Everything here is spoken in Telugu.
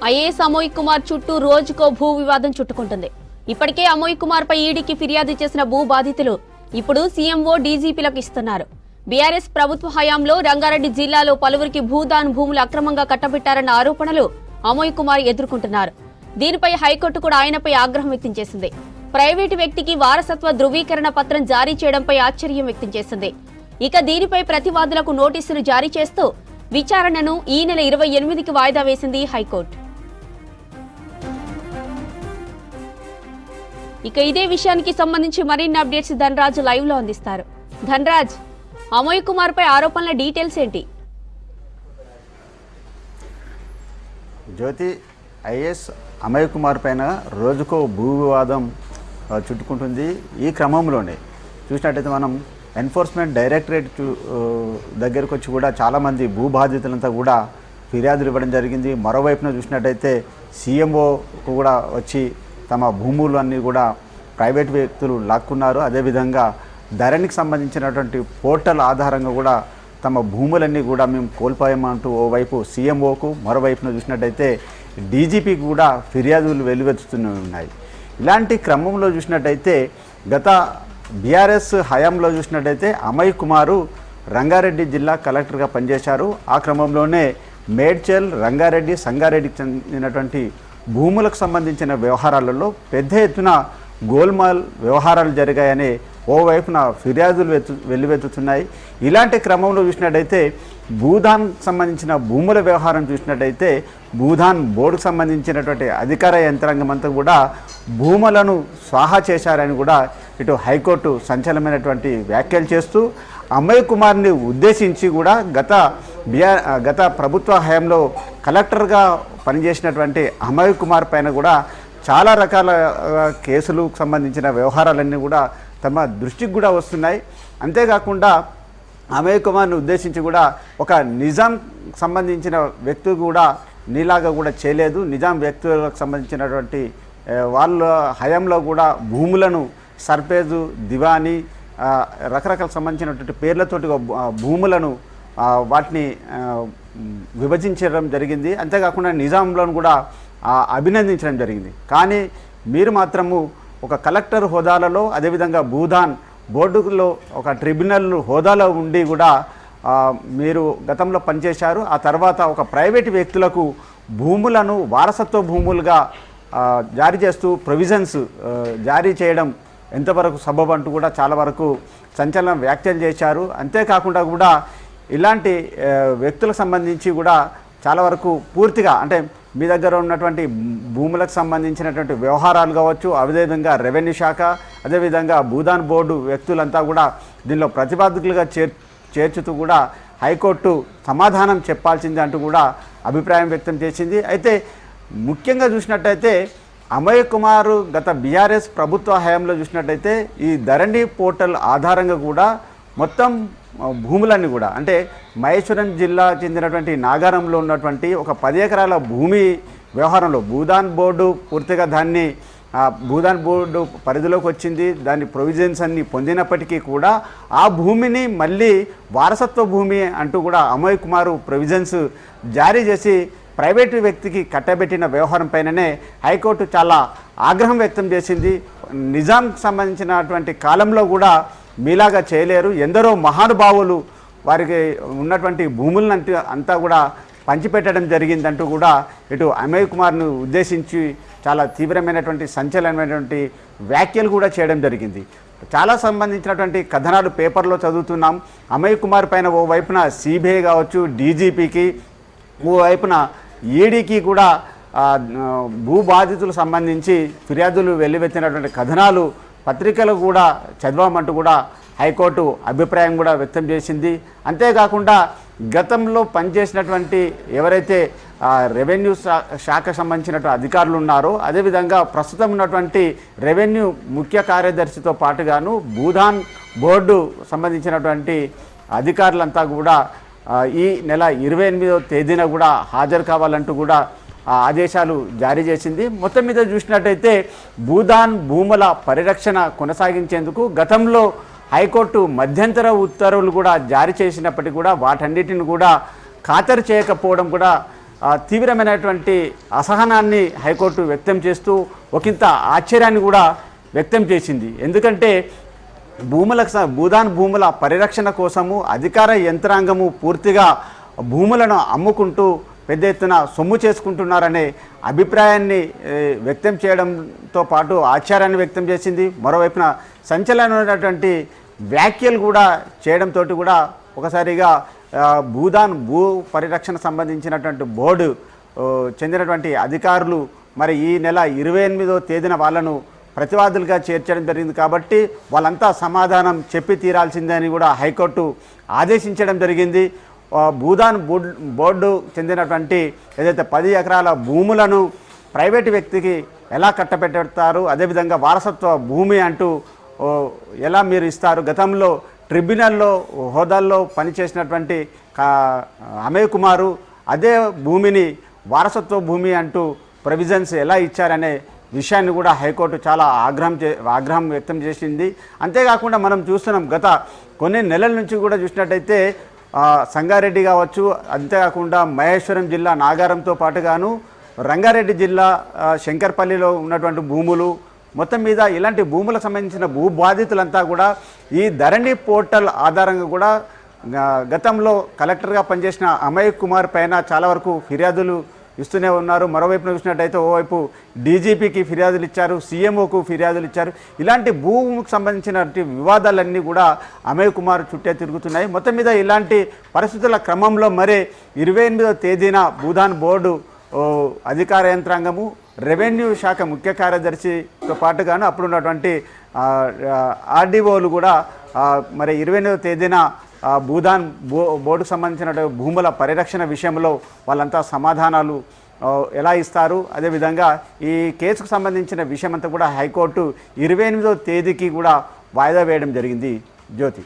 ఐఏఎస్ అమోయ్ కుమార్ చుట్టూ రోజుకో భూ వివాదం చుట్టుకుంటుంది. ఇప్పటికే అమోయ్ కుమార్ పై ఈడీకి ఫిర్యాదు చేసిన భూ బాధితులు ఇప్పుడు సీఎంఓ డీజీపీలకు ఇస్తున్నారు. బీఆర్ఎస్ ప్రభుత్వ హయాంలో రంగారెడ్డి జిల్లాలో పలువురికి భూదాన్ భూములు అక్రమంగా కట్టబెట్టారన్న ఆరోపణలు అమోయ్ కుమార్ ఎదుర్కొంటున్నారు. దీనిపై హైకోర్టు కూడా ఆయనపై ఆగ్రహం వ్యక్తం చేసింది. ప్రైవేటు వ్యక్తికి వారసత్వ ధృవీకరణ పత్రం జారీ చేయడంపై ఆశ్చర్యం వ్యక్తం చేసింది. ఇక దీనిపై ప్రతివాదులకు నోటీసులు జారీ చేస్తూ విచారణను ఈ నెల 28కి వాయిదా వేసింది హైకోర్టు. ఇక ఇదే విషయానికి సంబంధించి మరిన్ని అప్డేట్స్ ధనరాజ్ లైవ్ లో అందిస్తారు. ధనరాజ్, అమోయ్ కుమార్ పై ఆరోపణల డీటెయిల్స్ ఏంటి? జ్యోతి, ఐఏఎస్ అమోయ్ కుమార్ పైన రోజుకో భూ వివాదం చుట్టుకుంటుంది. ఈ క్రమంలోనే చూసినట్టయితే మనం ఎన్ఫోర్స్మెంట్ డైరెక్టరేట్ దగ్గరకు వచ్చి కూడా చాలామంది భూ బాధితులంతా కూడా ఫిర్యాదులు ఇవ్వడం జరిగింది. మరోవైపున చూసినట్టయితే సీఎంఓకు కూడా వచ్చి తమ భూములు అన్నీ కూడా ప్రైవేట్ వ్యక్తులు లాక్కున్నారు. అదేవిధంగా ధరణికి సంబంధించినటువంటి పోర్టల్ ఆధారంగా కూడా తమ భూములన్నీ కూడా మేము కోల్పోయామంటూ ఓవైపు సీఎంఓకు, మరోవైపున చూసినట్టయితే డీజీపీకి కూడా ఫిర్యాదులు వెల్లువెత్తుతూనే ఉన్నాయి. ఇలాంటి క్రమంలో చూసినట్టయితే గత బీఆర్ఎస్ హయాంలో చూసినట్టయితే అమోయ్ కుమారు రంగారెడ్డి జిల్లా కలెక్టర్గా పనిచేశారు. ఆ క్రమంలోనే మేడ్చల్, రంగారెడ్డి, సంగారెడ్డికి చెందినటువంటి భూములకు సంబంధించిన వ్యవహారాలలో పెద్ద ఎత్తున గోల్మాల్ వ్యవహారాలు జరిగాయని ఓవైపున ఫిర్యాదులు వెల్లువెత్తుతున్నాయి. ఇలాంటి క్రమంలో చూసినట్టయితే భూదాన్ సంబంధించిన భూముల వ్యవహారం చూసినట్టయితే భూదాన్ బోర్డుకు సంబంధించినటువంటి అధికార యంత్రాంగం అంతా కూడా భూములను స్వాహా చేశారని కూడా ఇటు హైకోర్టు సంచలనమైనటువంటి వ్యాఖ్యలు చేస్తూ అమోయ్ కుమార్ని ఉద్దేశించి కూడా గత ప్రభుత్వ హయాంలో కలెక్టర్గా పనిచేసినటువంటి అమోయ్ కుమార్ పైన కూడా చాలా రకాల కేసులకు సంబంధించిన వ్యవహారాలన్నీ కూడా తమ దృష్టికి కూడా వస్తున్నాయి. అంతేకాకుండా అమోయ్ కుమార్ని ఉద్దేశించి కూడా ఒక నిజాం సంబంధించిన వ్యక్తి కూడా నీలాగా కూడా చేయలేదు. నిజాం వ్యక్తులకు సంబంధించినటువంటి వాళ్ళ హయాంలో కూడా భూములను సర్పేజు, దివానీ, రకరకాల సంబంధించినటువంటి పేర్లతోటి భూములను వాటిని విభజించడం జరిగింది. అంతేకాకుండా నిజాంలను కూడా అభినందించడం జరిగింది. కానీ మీరు మాత్రము ఒక కలెక్టర్ హోదాలలో, అదేవిధంగా భూదాన్ బోర్డులో ఒక ట్రిబ్యునల్ హోదాలో ఉండి కూడా మీరు గతంలో పనిచేశారు. ఆ తర్వాత ఒక ప్రైవేటు వ్యక్తులకు భూములను వారసత్వ భూములుగా జారీ చేస్తూ ప్రొవిజన్స్ జారీ చేయడం ఎంతవరకు సబబు అంటూ కూడా చాలా వరకు సంచలనం వ్యాఖ్యలు చేశారు. అంతేకాకుండా కూడా ఇలాంటి వ్యక్తులకు సంబంధించి కూడా చాలా వరకు పూర్తిగా అంటే మీ దగ్గర ఉన్నటువంటి భూములకు సంబంధించినటువంటి వ్యవహారాలు కావచ్చు, అదేవిధంగా రెవెన్యూ శాఖ, అదేవిధంగా భూదాన్ బోర్డు వ్యక్తులంతా కూడా దీనిలో ప్రతిపాదకులుగా చేర్చుతూ కూడా హైకోర్టు సమాధానం చెప్పాల్సింది అంటూ కూడా అభిప్రాయం వ్యక్తం చేసింది. అయితే ముఖ్యంగా చూసినట్టయితే అమోయ్ కుమార్ గత బీఆర్ఎస్ ప్రభుత్వ హయాంలో చూసినట్టయితే ఈ ధరణి పోర్టల్ ఆధారంగా కూడా మొత్తం భూములన్నీ కూడా అంటే మహేశ్వరం జిల్లా చెందినటువంటి నాగారంలో ఉన్నటువంటి ఒక 10 ఎకరాల భూమి వ్యవహారంలో భూదాన్ బోర్డు పూర్తిగా దాన్ని భూదాన్ బోర్డు పరిధిలోకి వచ్చింది. దాని ప్రొవిజన్స్ అన్ని పొందినప్పటికీ కూడా ఆ భూమిని మళ్ళీ వారసత్వ భూమి అంటూ కూడా అమోయ్ కుమార్ ప్రొవిజన్స్ జారీ చేసి ప్రైవేటు వ్యక్తికి కట్టబెట్టిన వ్యవహారం పైననే హైకోర్టు చాలా ఆగ్రహం వ్యక్తం చేసింది. నిజాంకి సంబంధించినటువంటి కాలంలో కూడా మీలాగా చేయలేరు, ఎందరో మహానుభావులు వారికి ఉన్నటువంటి భూములను అంతా కూడా పంచిపెట్టడం జరిగిందంటూ కూడా ఇటు అమోయ్ కుమార్ను ఉద్దేశించి చాలా తీవ్రమైనటువంటి సంచలనమైనటువంటి వ్యాఖ్యలు కూడా చేయడం జరిగింది. చాలా సంబంధించినటువంటి కథనాలు పేపర్లో చదువుతున్నాం. అమోయ్ కుమార్ పైన ఓ వైపున సిబిఐ కావచ్చు, డీజీపీకి, ఓ వైపున ఈడీకి కూడా భూ బాధితులకు సంబంధించి ఫిర్యాదులు వెల్లువెత్తినటువంటి కథనాలు పత్రికలు కూడా చదవమంటూ కూడా హైకోర్టు అభిప్రాయం కూడా వ్యక్తం చేసింది. అంతేకాకుండా గతంలో పనిచేసినటువంటి ఎవరైతే రెవెన్యూ శాఖ సంబంధించినటువంటి అధికారులు ఉన్నారో, అదేవిధంగా ప్రస్తుతం ఉన్నటువంటి రెవెన్యూ ముఖ్య కార్యదర్శితో పాటుగాను భూదాన్ బోర్డు సంబంధించినటువంటి అధికారులంతా కూడా ఈ నెల 28వ తేదీన కూడా హాజరు కావాలంటూ కూడా ఆదేశాలు జారీ చేసింది. మొత్తం మీద చూసినట్టయితే భూదాన్ భూముల పరిరక్షణ కొనసాగించేందుకు గతంలో హైకోర్టు మధ్యంతర ఉత్తర్వులు కూడా జారీ చేసినప్పటికీ కూడా వాటన్నిటిని కూడా ఖాతరు చేయకపోవడం కూడా తీవ్రమైనటువంటి అసహనాన్ని హైకోర్టు వ్యక్తం చేస్తూ ఒకంత ఆశ్చర్యాన్ని కూడా వ్యక్తం చేసింది. ఎందుకంటే భూదాన్ భూముల పరిరక్షణ కోసము అధికార యంత్రాంగము పూర్తిగా భూములను అమ్ముకుంటూ పెద్ద ఎత్తున సొమ్ము చేసుకుంటున్నారనే అభిప్రాయాన్ని వ్యక్తం చేయడంతో పాటు ఆశ్చర్యాన్ని వ్యక్తం చేసింది. మరోవైపున సంచలనమైనటువంటి వ్యాఖ్యలు కూడా చేయడంతో కూడా ఒకసారిగా భూదాన్ భూ పరిరక్షణ సంబంధించినటువంటి బోర్డు చెందినటువంటి అధికారులు మరి ఈ నెల 28వ తేదీన వాళ్ళను ప్రతివాదులుగా చేర్చడం జరిగింది. కాబట్టి వాళ్ళంతా సమాధానం చెప్పి తీరాల్సిందని కూడా హైకోర్టు ఆదేశించడం జరిగింది. భూదాన్ బోర్డు చెందినటువంటి ఏదైతే 10 ఎకరాల భూములను ప్రైవేటు వ్యక్తికి ఎలా కట్టబెడతారు, అదేవిధంగా వారసత్వ భూమి అంటూ ఎలా మీరు ఇస్తారు, గతంలో ట్రిబ్యునల్లో హోదాల్లో పనిచేసినటువంటి అమయ్ కుమారు అదే భూమిని వారసత్వ భూమి అంటూ ప్రొవిజన్స్ ఎలా ఇచ్చారనే విషయాన్ని కూడా హైకోర్టు చాలా ఆగ్రహం వ్యక్తం చేసింది. అంతేకాకుండా మనం చూస్తున్నాం గత కొన్ని నెలల నుంచి కూడా చూసినట్టయితే సంగారెడ్డి కావచ్చు, అంతేకాకుండా మహేశ్వరం జిల్లా నాగారంతో పాటుగాను రంగారెడ్డి జిల్లా శంకర్పల్లిలో ఉన్నటువంటి భూములు మొత్తం మీద ఇలాంటి భూములకు సంబంధించిన భూ బాధితులంతా కూడా ఈ ధరణి పోర్టల్ ఆధారంగా కూడా గతంలో కలెక్టర్గా పనిచేసిన అమయ్ కుమార్ పైన చాలా వరకు ఫిర్యాదులు ఇస్తూనే ఉన్నారు. మరోవైపున చూసినట్టయితే ఓవైపు డీజీపీకి ఫిర్యాదులు ఇచ్చారు, సీఎంఓకు ఫిర్యాదులు ఇచ్చారు. ఇలాంటి భూమికి సంబంధించినటువంటి వివాదాలన్నీ కూడా అమయ్ కుమార్ చుట్టే తిరుగుతున్నాయి. మొత్తం మీద ఇలాంటి పరిస్థితుల క్రమంలో మరే 28వ తేదీన భూదాన్ బోర్డు అధికార యంత్రాంగము రెవెన్యూ శాఖ ముఖ్య కార్యదర్శితో పాటుగాను అప్పుడున్నటువంటి ఆర్డీఓలు కూడా మరి 28వ తేదీన భూదాన్ బోర్డుకు సంబంధించిన భూముల పరిరక్షణ విషయంలో వాళ్ళంతా సమాధానాలు ఎలా ఇస్తారు, అదేవిధంగా ఈ కేసుకు సంబంధించిన విషయం అంతా కూడా హైకోర్టు 28వ తేదీకి కూడా వాయిదా వేయడం జరిగింది. జ్యోతి.